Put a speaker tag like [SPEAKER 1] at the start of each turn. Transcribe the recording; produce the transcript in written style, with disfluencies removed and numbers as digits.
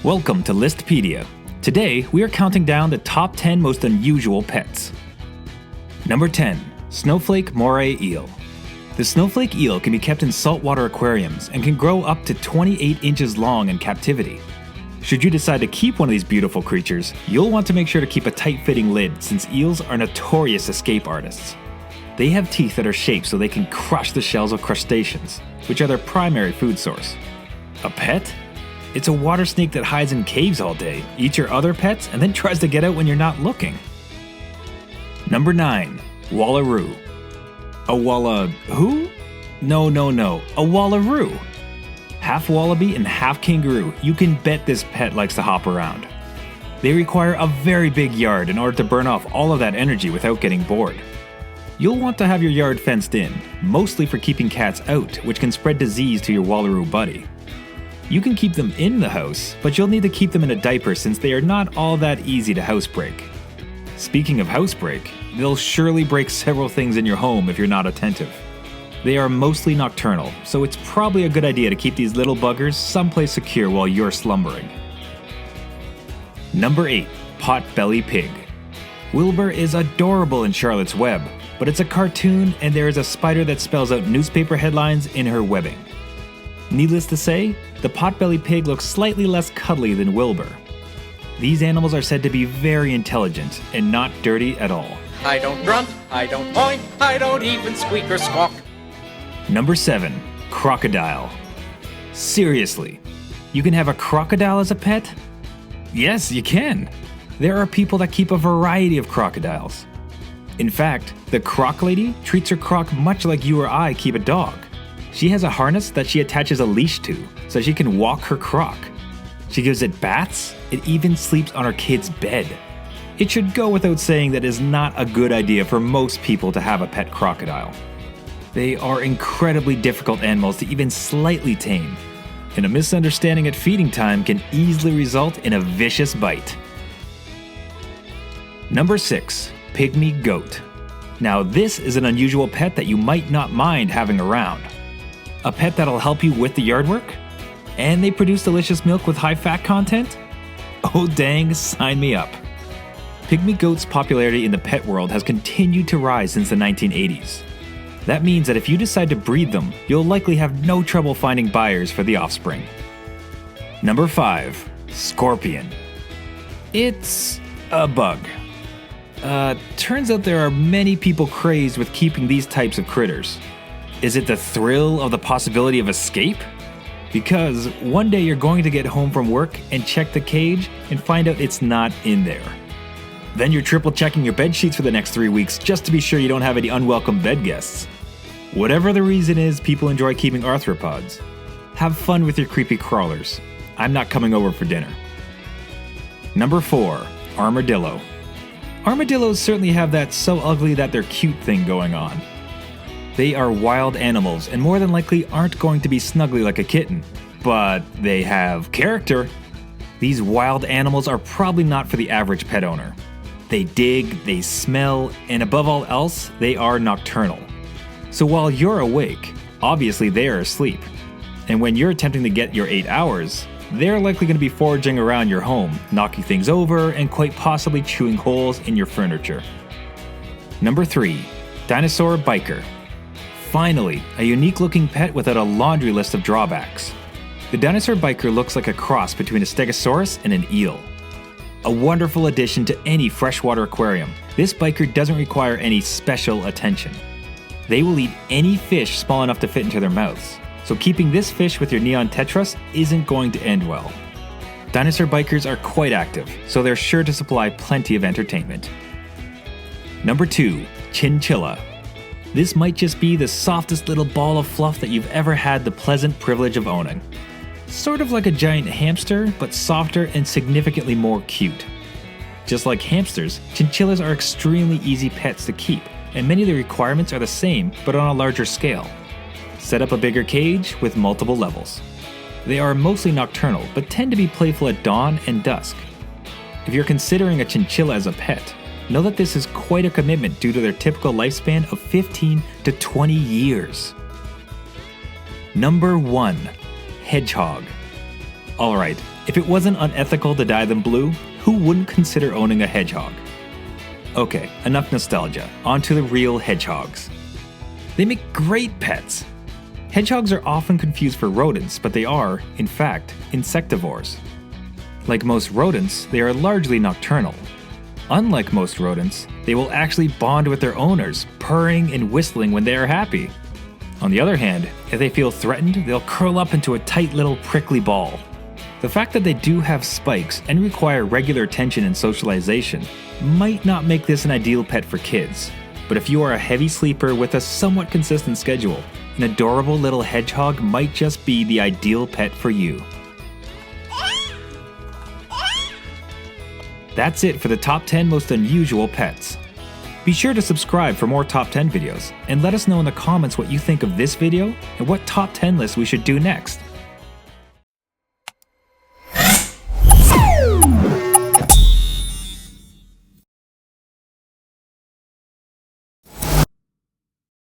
[SPEAKER 1] Welcome to Listpedia. Today, we are counting down the top 10 most unusual pets. Number 10. Snowflake moray eel. The snowflake eel can be kept in saltwater aquariums and can grow up to 28 inches long in captivity. Should you decide to keep one of these beautiful creatures, you'll want to make sure to keep a tight-fitting lid since eels are notorious escape artists. They have teeth that are shaped so they can crush the shells of crustaceans, which are their primary food source. A pet? It's a water snake that hides in caves all day, eats your other pets, and then tries to get out when you're not looking. Number 9. Wallaroo. A who? No. A wallaroo. Half wallaby and half kangaroo, you can bet this pet likes to hop around. They require a very big yard in order to burn off all of that energy without getting bored. You'll want to have your yard fenced in, mostly for keeping cats out, which can spread disease to your wallaroo buddy. You can keep them in the house, but you'll need to keep them in a diaper since they are not all that easy to housebreak. Speaking of housebreak, they'll surely break several things in your home if you're not attentive. They are mostly nocturnal, so it's probably a good idea to keep these little buggers someplace secure while you're slumbering. Number 8. Potbelly pig. Wilbur is adorable in Charlotte's Web, but it's a cartoon and there is a spider that spells out newspaper headlines in her webbing. Needless to say, the potbelly pig looks slightly less cuddly than Wilbur. These animals are said to be very intelligent and not dirty at all.
[SPEAKER 2] I don't grunt, I don't whine, I don't even squeak or squawk.
[SPEAKER 1] Number 7. Crocodile. Seriously, you can have a crocodile as a pet? Yes, you can. There are people that keep a variety of crocodiles. In fact, the croc lady treats her croc much like you or I keep a dog. She has a harness that she attaches a leash to, so she can walk her croc. She gives it baths, it even sleeps on her kid's bed. It should go without saying that it is not a good idea for most people to have a pet crocodile. They are incredibly difficult animals to even slightly tame, and a misunderstanding at feeding time can easily result in a vicious bite. Number 6. Pygmy goat. Now this is an unusual pet that you might not mind having around. A pet that'll help you with the yard work? And they produce delicious milk with high fat content? Oh dang, sign me up. Pygmy goats' popularity in the pet world has continued to rise since the 1980s. That means that if you decide to breed them, you'll likely have no trouble finding buyers for the offspring. Number 5. Scorpion. It's a bug. Turns out there are many people crazed with keeping these types of critters. Is it the thrill of the possibility of escape? Because one day you're going to get home from work and check the cage and find out it's not in there. Then you're triple checking your bed sheets for the next 3 weeks just to be sure you don't have any unwelcome bed guests. Whatever the reason is, people enjoy keeping arthropods. Have fun with your creepy crawlers. I'm not coming over for dinner. Number 4. Armadillo. Armadillos certainly have that so ugly that they're cute thing going on. They are wild animals and more than likely aren't going to be snuggly like a kitten, but they have character. These wild animals are probably not for the average pet owner. They dig, they smell, and above all else, they are nocturnal. So while you're awake, obviously they are asleep. And when you're attempting to get your 8 hours, they're likely going to be foraging around your home, knocking things over, and quite possibly chewing holes in your furniture. Number 3. Dinosaur biker. Finally, a unique-looking pet without a laundry list of drawbacks. The dinosaur biker looks like a cross between a stegosaurus and an eel. A wonderful addition to any freshwater aquarium, this biker doesn't require any special attention. They will eat any fish small enough to fit into their mouths, so keeping this fish with your neon tetras isn't going to end well. Dinosaur bikers are quite active, so they're sure to supply plenty of entertainment. Number 2. Chinchilla. This might just be the softest little ball of fluff that you've ever had the pleasant privilege of owning. Sort of like a giant hamster, but softer and significantly more cute. Just like hamsters, chinchillas are extremely easy pets to keep, and many of the requirements are the same, but on a larger scale. Set up a bigger cage with multiple levels. They are mostly nocturnal, but tend to be playful at dawn and dusk. If you're considering a chinchilla as a pet, know that this is quite a commitment due to their typical lifespan of 15 to 20 years. Number 1. Hedgehog. Alright, If it wasn't unethical to dye them blue, who wouldn't consider owning a hedgehog? Okay, enough nostalgia, on to the real hedgehogs. They make great pets. Hedgehogs are often confused for rodents, but they are, in fact, insectivores. Like most rodents, they are largely nocturnal. Unlike most rodents, they will actually bond with their owners, purring and whistling when they are happy. On the other hand, if they feel threatened, they'll curl up into a tight little prickly ball. The fact that they do have spikes and require regular attention and socialization might not make this an ideal pet for kids, but if you are a heavy sleeper with a somewhat consistent schedule, an adorable little hedgehog might just be the ideal pet for you. That's it for the top 10 most unusual pets. Be sure to subscribe for more top 10 videos, and let us know in the comments what you think of this video and what top 10 list we should do next.